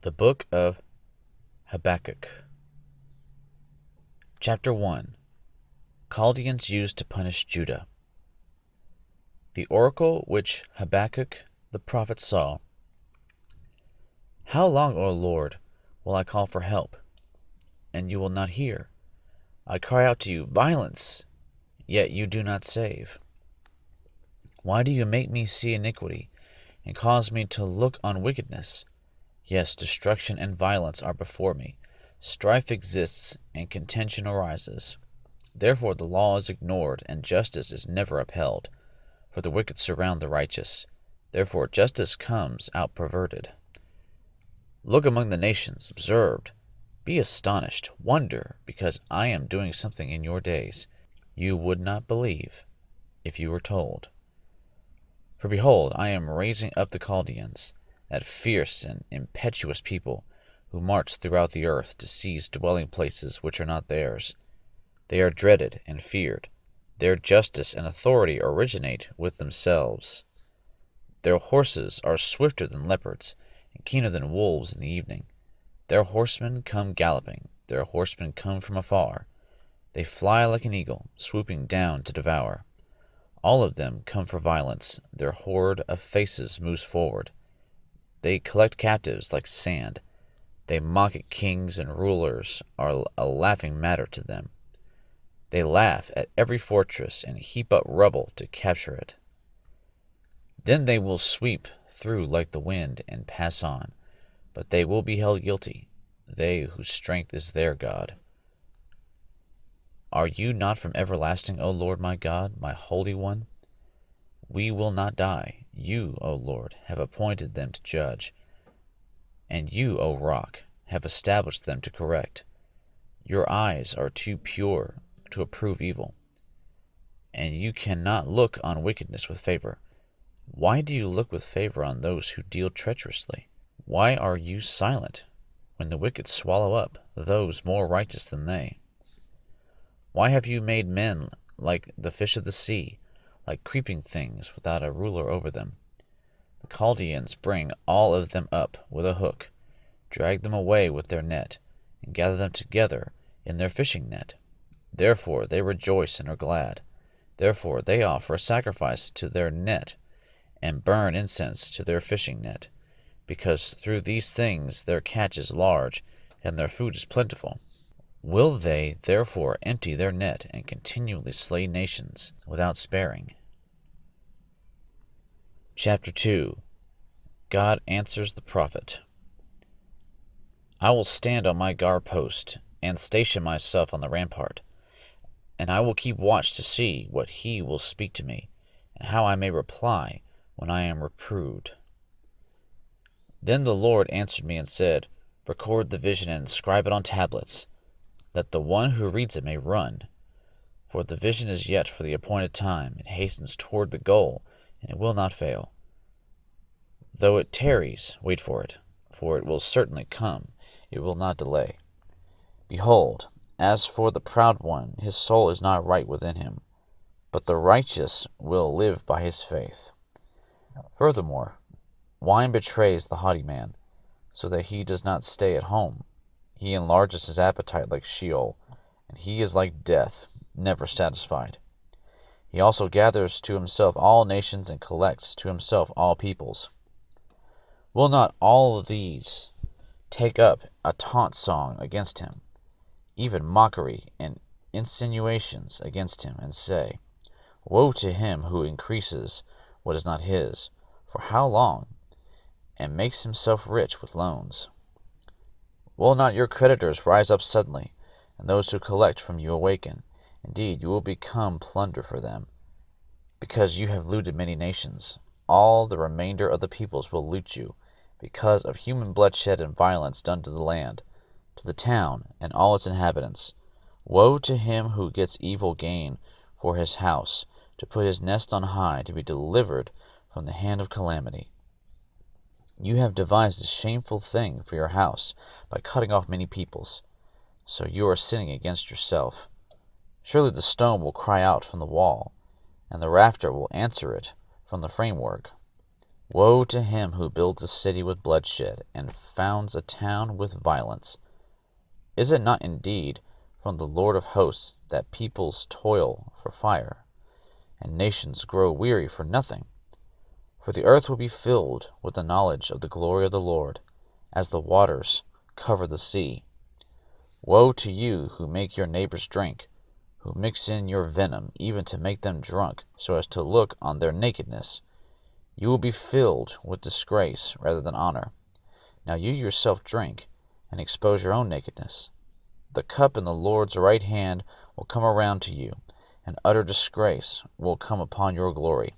The Book of Habakkuk. Chapter 1. Chaldeans used to punish Judah. The oracle which Habakkuk the prophet saw. How long, O Lord, will I call for help, and you will not hear? I cry out to you, violence, yet you do not save. Why do you make me see iniquity, and cause me to look on wickedness? Yes, destruction and violence are before me. Strife exists, and contention arises. Therefore the law is ignored, and justice is never upheld. For the wicked surround the righteous. Therefore justice comes out perverted. Look among the nations, observe, be astonished, wonder, because I am doing something in your days. You would not believe, if you were told. For behold, I am raising up the Chaldeans, that fierce and impetuous people, who march throughout the earth to seize dwelling places which are not theirs. They are dreaded and feared. Their justice and authority originate with themselves. Their horses are swifter than leopards, and keener than wolves in the evening. Their horsemen come galloping, their horsemen come from afar. They fly like an eagle, swooping down to devour. All of them come for violence, their horde of faces moves forward. They collect captives like sand. They mock at kings, and rulers are a laughing matter to them. They laugh at every fortress and heap up rubble to capture it. Then they will sweep through like the wind and pass on, but they will be held guilty, they whose strength is their God. Are you not from everlasting, O Lord my God, my Holy One? We will not die. You, O Lord, have appointed them to judge, and you, O Rock, have established them to correct. Your eyes are too pure to approve evil, and you cannot look on wickedness with favor. Why do you look with favor on those who deal treacherously? Why are you silent when the wicked swallow up those more righteous than they? Why have you made men like the fish of the sea, like creeping things without a ruler over them? The Chaldeans bring all of them up with a hook, drag them away with their net, and gather them together in their fishing net. Therefore they rejoice and are glad. Therefore they offer a sacrifice to their net, and burn incense to their fishing net, because through these things their catch is large, and their food is plentiful. Will they therefore empty their net, and continually slay nations without sparing? Chapter 2. God answers the prophet. I will stand on my guard post, and station myself on the rampart, and I will keep watch to see what he will speak to me, and how I may reply when I am reproved. Then the Lord answered me and said, Record the vision and inscribe it on tablets, that the one who reads it may run. For the vision is yet for the appointed time, it hastens toward the goal, and it will not fail. Though it tarries, wait for it will certainly come, it will not delay. Behold, as for the proud one, his soul is not right within him, but the righteous will live by his faith. Furthermore, wine betrays the haughty man, so that he does not stay at home. He enlarges his appetite like Sheol, and he is like death, never satisfied. He also gathers to himself all nations and collects to himself all peoples. Will not all of these take up a taunt song against him, even mockery and insinuations against him, and say, Woe to him who increases what is not his, for how long, and makes himself rich with loans? Will not your creditors rise up suddenly, and those who collect from you awaken? Indeed, you will become plunder for them, because you have looted many nations. All the remainder of the peoples will loot you, because of human bloodshed and violence done to the land, to the town and all its inhabitants. Woe to him who gets evil gain for his house, to put his nest on high, to be delivered from the hand of calamity. You have devised a shameful thing for your house by cutting off many peoples, so you are sinning against yourself. Surely the stone will cry out from the wall, and the rafter will answer it from the framework. Woe to him who builds a city with bloodshed, and founds a town with violence. Is it not indeed from the Lord of hosts that peoples toil for fire, and nations grow weary for nothing? For the earth will be filled with the knowledge of the glory of the Lord, as the waters cover the sea. Woe to you who make your neighbors drink, who mix in your venom, even to make them drunk, so as to look on their nakedness. You will be filled with disgrace rather than honor. Now you yourself drink, and expose your own nakedness. The cup in the Lord's right hand will come around to you, and utter disgrace will come upon your glory.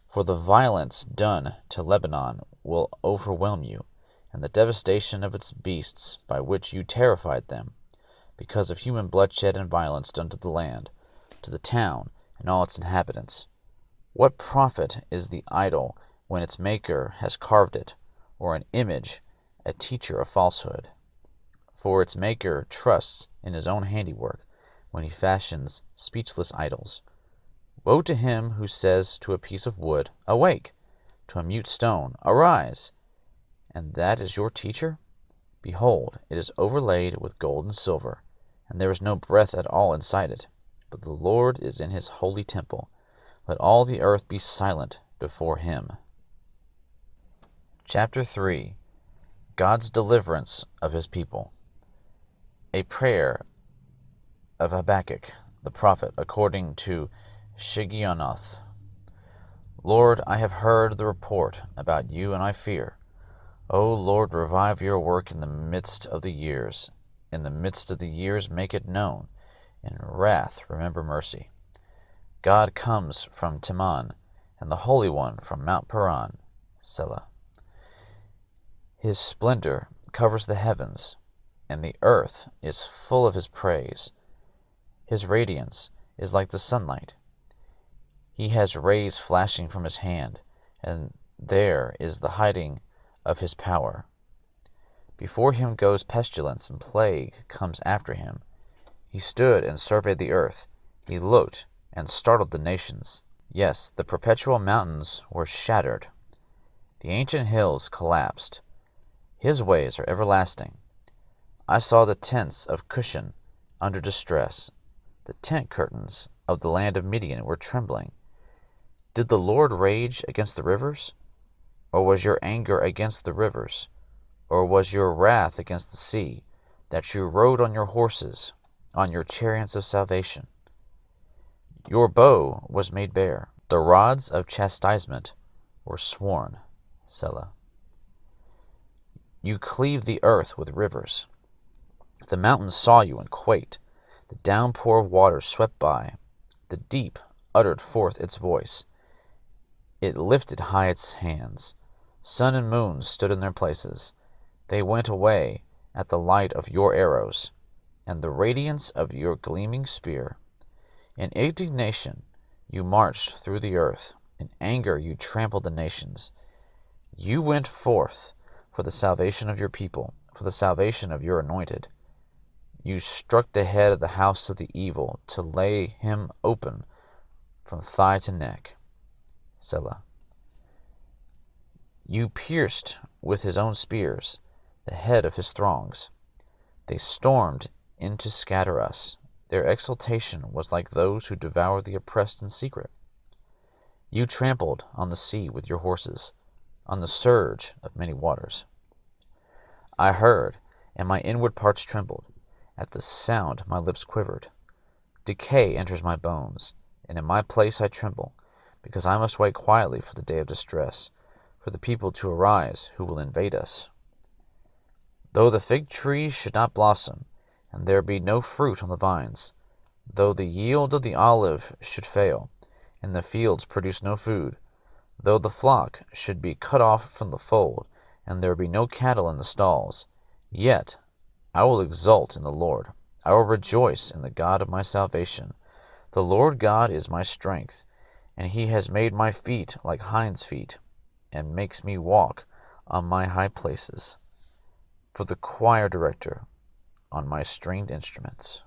For the violence done to Lebanon will overwhelm you, and the devastation of its beasts by which you terrified them, because of human bloodshed and violence done to the land, to the town, and all its inhabitants. What profit is the idol when its maker has carved it, or an image, a teacher of falsehood? For its maker trusts in his own handiwork when he fashions speechless idols. Woe to him who says to a piece of wood, Awake! To a mute stone, Arise! And that is your teacher? Behold, it is overlaid with gold and silver, and there is no breath at all inside it. But the Lord is in his holy temple. Let all the earth be silent before him. Chapter 3. God's deliverance of his people. A prayer of Habakkuk the prophet according to Shigionoth. Lord, I have heard the report about you, and I fear. O Lord, revive your work in the midst of the years. In the midst of the years make it known. In wrath remember mercy. God comes from Teman, and the Holy One from Mount Paran. Selah. His splendor covers the heavens, and the earth is full of his praise. His radiance is like the sunlight. He has rays flashing from his hand, and there is the hiding of his power. Before him goes pestilence, and plague comes after him. He stood and surveyed the earth. He looked and startled the nations. Yes, the perpetual mountains were shattered. The ancient hills collapsed. His ways are everlasting. I saw the tents of Cushan under distress. The tent curtains of the land of Midian were trembling. Did the Lord rage against the rivers? Or was your anger against the rivers? Or was your wrath against the sea, that you rode on your horses, on your chariots of salvation? Your bow was made bare. The rods of chastisement were sworn. Selah. You cleave the earth with rivers. The mountains saw you and quaked. The downpour of water swept by. The deep uttered forth its voice. It lifted high its hands. Sun and moon stood in their places. They went away at the light of your arrows, and the radiance of your gleaming spear. In indignation you marched through the earth. In anger you trampled the nations. You went forth for the salvation of your people, for the salvation of your anointed. You struck the head of the house of the evil, to lay him open from thigh to neck. Selah. You pierced with his own spears the head of his throngs. They stormed in to scatter us. Their exultation was like those who devour the oppressed in secret. You trampled on the sea with your horses, on the surge of many waters. I heard, and my inward parts trembled. At the sound my lips quivered. Decay enters my bones, and in my place I tremble, because I must wait quietly for the day of distress, for the people to arise who will invade us. Though the fig tree should not blossom, and there be no fruit on the vines, though the yield of the olive should fail, and the fields produce no food, though the flock should be cut off from the fold, and there be no cattle in the stalls, yet I will exult in the Lord. I will rejoice in the God of my salvation. The Lord God is my strength, and he has made my feet like hinds' feet, and makes me walk on my high places. For the choir director on my stringed instruments.